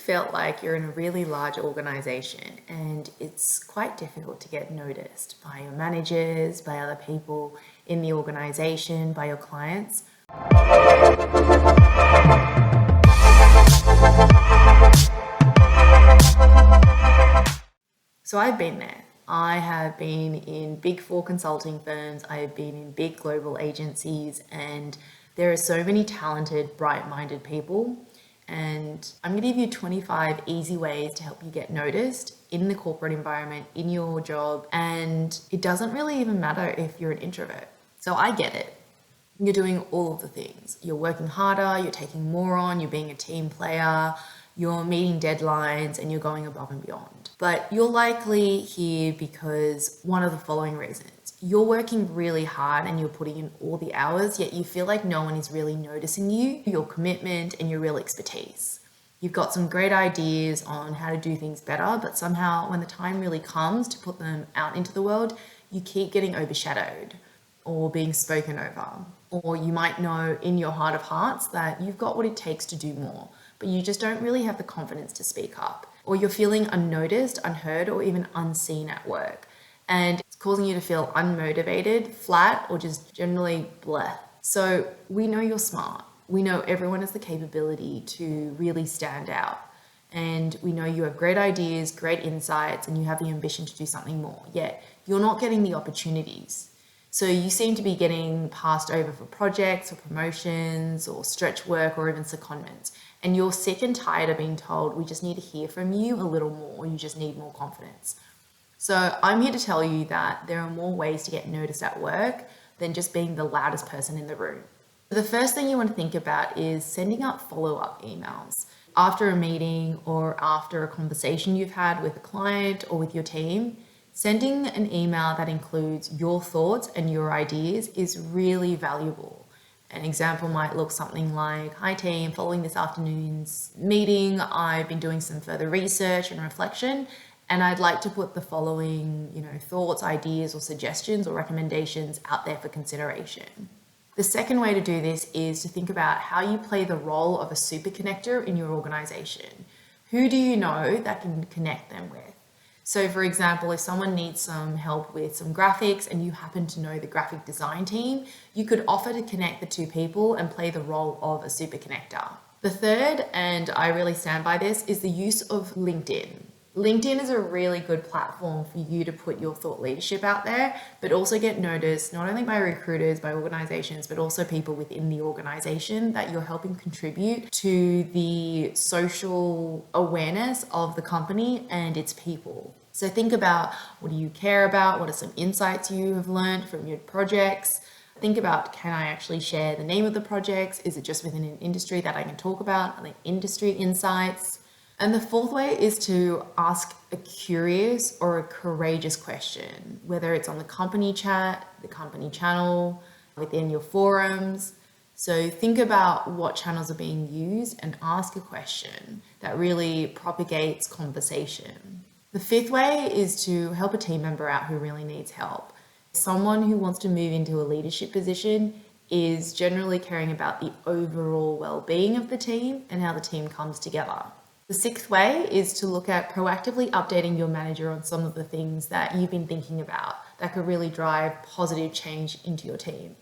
felt like you're in a really large organization and it's quite difficult to get noticed by your managers, by other people in the organization, by your clients? So I've been there. I have been in big four consulting firms, I have been in big global agencies, and there are so many talented, bright-minded people. And I'm going to give you 25 easy ways to help you get noticed in the corporate environment, in your job. And it doesn't really even matter if you're an introvert. So I get it. You're doing all of the things. You're working harder, you're taking more on, you're being a team player, you're meeting deadlines, and you're going above and beyond. But you're likely here because one of the following reasons. You're working really hard and you're putting in all the hours, yet you feel like no one is really noticing you, your commitment, and your real expertise. You've got some great ideas on how to do things better, but somehow when the time really comes to put them out into the world, you keep getting overshadowed or being spoken over. Or you might know in your heart of hearts that you've got what it takes to do more, but you just don't really have the confidence to speak up. Or you're feeling unnoticed, unheard, or even unseen at work. And it's causing you to feel unmotivated, flat, or just generally bleh. So we know you're smart. We know everyone has the capability to really stand out. And we know you have great ideas, great insights, and you have the ambition to do something more. Yet you're not getting the opportunities. So you seem to be getting passed over for projects or promotions or stretch work or even secondments. And you're sick and tired of being told, we just need to hear from you a little more, you just need more confidence. So I'm here to tell you that there are more ways to get noticed at work than just being the loudest person in the room. The first thing you want to think about is sending out follow-up emails. After a meeting or after a conversation you've had with a client or with your team, sending an email that includes your thoughts and your ideas is really valuable. An example might look something like, hi team, following this afternoon's meeting, I've been doing some further research and reflection, and I'd like to put the following, thoughts, ideas, or suggestions or recommendations out there for consideration. The second way to do this is to think about how you play the role of a super connector in your organization. Who do you know that can connect them with? So for example, if someone needs some help with some graphics and you happen to know the graphic design team, you could offer to connect the two people and play the role of a super connector. The third, and I really stand by this, is the use of LinkedIn. LinkedIn is a really good platform for you to put your thought leadership out there, but also get noticed not only by recruiters, by organizations, but also people within the organization that you're helping contribute to the social awareness of the company and its people. So think about, what do you care about? What are some insights you have learned from your projects? Think about, can I actually share the name of the projects? Is it just within an industry that I can talk about? Are there industry insights? And the fourth way is to ask a curious or a courageous question, whether it's on the company chat, the company channel, within your forums. So think about what channels are being used and ask a question that really propagates conversation. The fifth way is to help a team member out who really needs help. Someone who wants to move into a leadership position is generally caring about the overall well-being of the team and how the team comes together. The sixth way is to look at proactively updating your manager on some of the things that you've been thinking about that could really drive positive change into your team.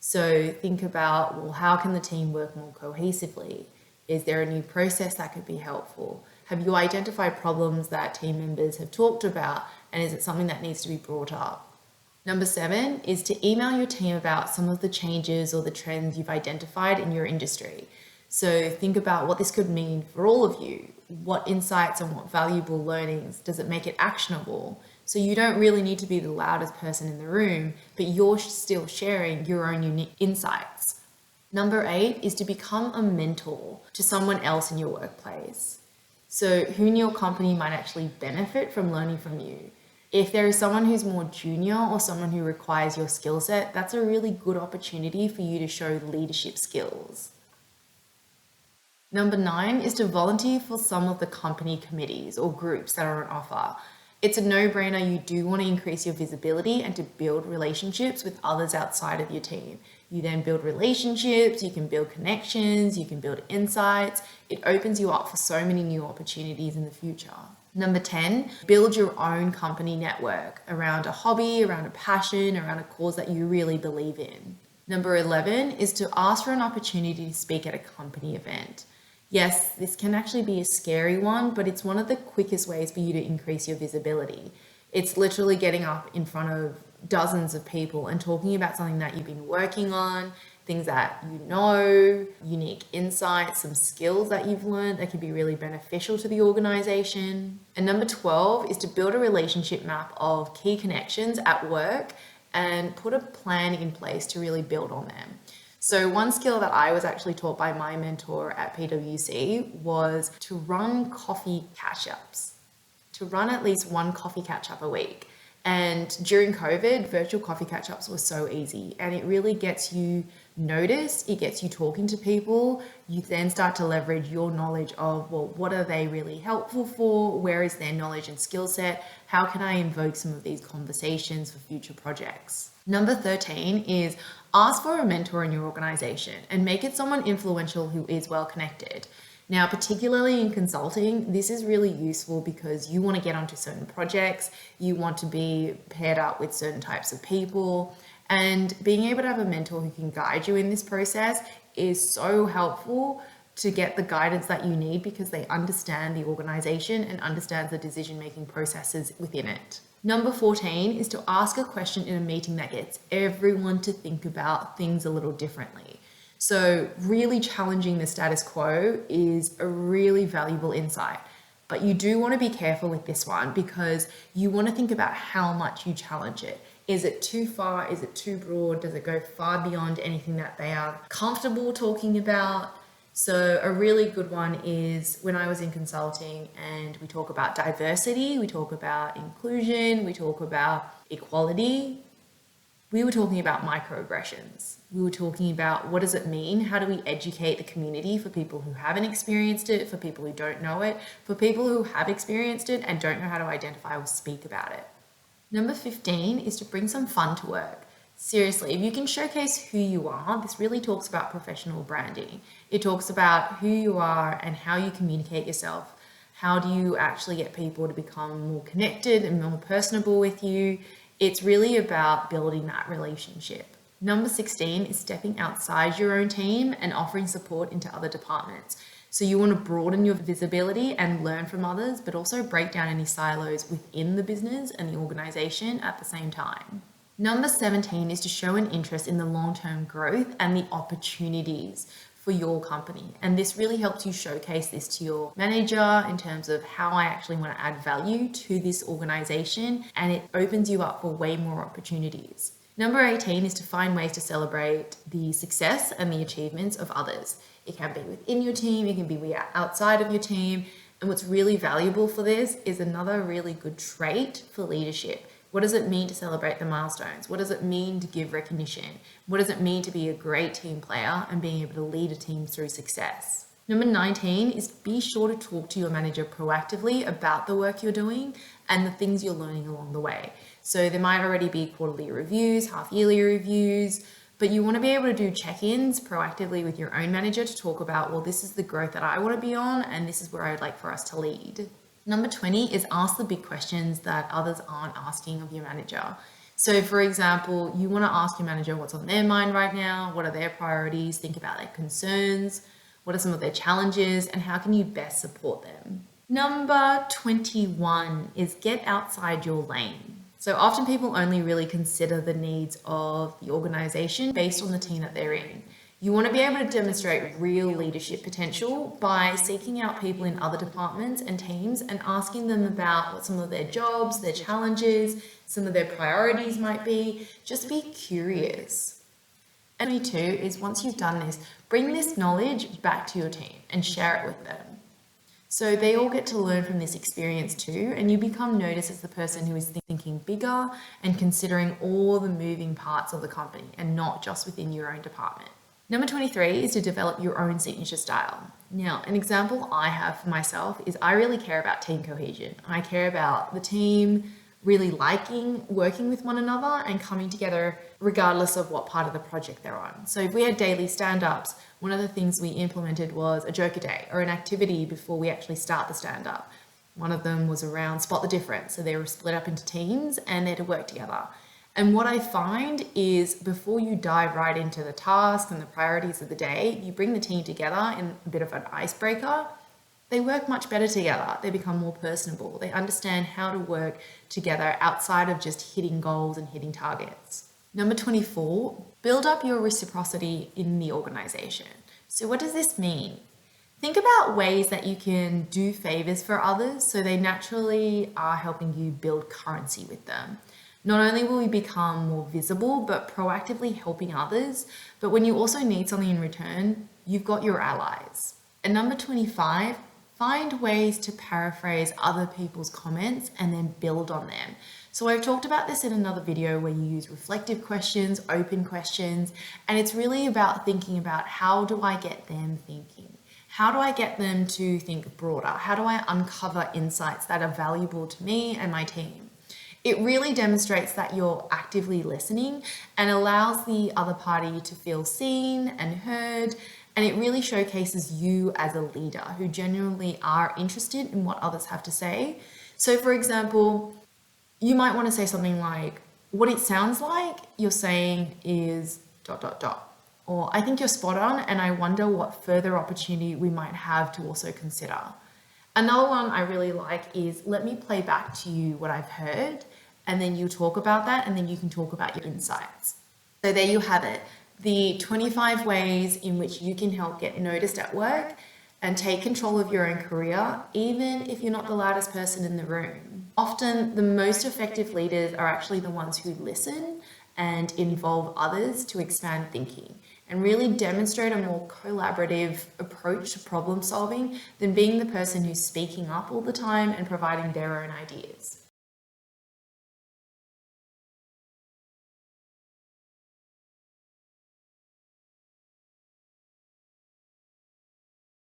So think about, well, how can the team work more cohesively? Is there a new process that could be helpful? Have you identified problems that team members have talked about, and is it something that needs to be brought up? Number 7 is to email your team about some of the changes or the trends you've identified in your industry. So think about what this could mean for all of you. What insights and what valuable learnings does it make it actionable? So you don't really need to be the loudest person in the room, but you're still sharing your own unique insights. Number 8 is to become a mentor to someone else in your workplace. So who in your company might actually benefit from learning from you? If there is someone who's more junior or someone who requires your skill set, that's a really good opportunity for you to show leadership skills. Number 9 is to volunteer for some of the company committees or groups that are on offer. It's a no-brainer. You do want to increase your visibility and to build relationships with others outside of your team. You then build relationships, you can build connections, you can build insights. It opens you up for so many new opportunities in the future. Number 10, build your own company network around a hobby, around a passion, around a cause that you really believe in. Number 11 is to ask for an opportunity to speak at a company event. Yes, this can actually be a scary one, but it's one of the quickest ways for you to increase your visibility. It's literally getting up in front of dozens of people and talking about something that you've been working on, things that you know, unique insights, some skills that you've learned that can be really beneficial to the organization. And number 12 is to build a relationship map of key connections at work and put a plan in place to really build on them. So one skill that I was actually taught by my mentor at PwC was to run coffee catch-ups, to run at least one coffee catch-up a week. And during COVID, virtual coffee catch-ups were so easy, and it really gets you noticed, it gets you talking to people. You then start to leverage your knowledge of, well, what are they really helpful for? Where is their knowledge and skill set? How can I invoke some of these conversations for future projects? Number 13 is ask for a mentor in your organization and make it someone influential who is well connected. Now, particularly in consulting, this is really useful because you want to get onto certain projects, you want to be paired up with certain types of people, and being able to have a mentor who can guide you in this process is so helpful to get the guidance that you need because they understand the organization and understand the decision-making processes within it. Number 14 is to ask a question in a meeting that gets everyone to think about things a little differently. So really challenging the status quo is a really valuable insight, but you do want to be careful with this one because you want to think about how much you challenge it. Is it too far? Is it too broad? Does it go far beyond anything that they are comfortable talking about? So a really good one is when I was in consulting and we talk about diversity, we talk about inclusion, we talk about equality. We were talking about microaggressions. We were talking about what does it mean? How do we educate the community for people who haven't experienced it, for people who don't know it, for people who have experienced it and don't know how to identify or speak about it. Number 15 is to bring some fun to work. Seriously, if you can showcase who you are, this really talks about professional branding. It talks about who you are and how you communicate yourself. How do you actually get people to become more connected and more personable with you? It's really about building that relationship. Number 16 is stepping outside your own team and offering support into other departments. So you want to broaden your visibility and learn from others, but also break down any silos within the business and the organization at the same time. Number 17 is to show an interest in the long-term growth and the opportunities for your company. And this really helps you showcase this to your manager in terms of how I actually want to add value to this organization, and it opens you up for way more opportunities. Number 18 is to find ways to celebrate the success and the achievements of others. It can be within your team, it can be outside of your team. And what's really valuable for this is another really good trait for leadership. What does it mean to celebrate the milestones? What does it mean to give recognition? What does it mean to be a great team player and being able to lead a team through success? Number 19 is be sure to talk to your manager proactively about the work you're doing and the things you're learning along the way. So there might already be quarterly reviews, half-yearly reviews, but you want to be able to do check-ins proactively with your own manager to talk about, well, this is the growth that I want to be on and this is where I would like for us to lead. Number 20 is ask the big questions that others aren't asking of your manager. So for example, you want to ask your manager what's on their mind right now, what are their priorities, think about their concerns, what are some of their challenges, and how can you best support them. Number 21 is get outside your lane. So often people only really consider the needs of the organization based on the team that they're in. You want to be able to demonstrate real leadership potential by seeking out people in other departments and teams and asking them about what some of their jobs, their challenges, some of their priorities might be. Just be curious. And 22 is once you've done this, bring this knowledge back to your team and share it with them. So they all get to learn from this experience too, and you become noticed as the person who is thinking bigger and considering all the moving parts of the company and not just within your own department. Number 23 is to develop your own signature style. Now, an example I have for myself is I really care about team cohesion. I care about the team really liking working with one another and coming together regardless of what part of the project they're on. So if we had daily stand-ups, one of the things we implemented was a joke a day or an activity before we actually start the stand-up. One of them was around spot the difference. So they were split up into teams and they had to work together. And what I find is before you dive right into the task and the priorities of the day, you bring the team together in a bit of an icebreaker. They work much better together. They become more personable. They understand how to work together outside of just hitting goals and hitting targets. Number 24, build up your reciprocity in the organization. So what does this mean? Think about ways that you can do favors for others so they naturally are helping you build currency with them. Not only will you become more visible, but proactively helping others, but when you also need something in return, you've got your allies. And number 25, find ways to paraphrase other people's comments and then build on them. So I've talked about this in another video where you use reflective questions, open questions, and it's really about thinking about how do I get them thinking? How do I get them to think broader? How do I uncover insights that are valuable to me and my team? It really demonstrates that you're actively listening and allows the other party to feel seen and heard. And it really showcases you as a leader who genuinely are interested in what others have to say. So for example, you might want to say something like, what it sounds like you're saying is ... Or I think you're spot on and I wonder what further opportunity we might have to also consider. Another one I really like is let me play back to you what I've heard and then you talk about that and then you can talk about your insights. So there you have it, the 25 ways in which you can help get noticed at work and take control of your own career, even if you're not the loudest person in the room. Often the most effective leaders are actually the ones who listen and involve others to expand thinking and really demonstrate a more collaborative approach to problem solving than being the person who's speaking up all the time and providing their own ideas.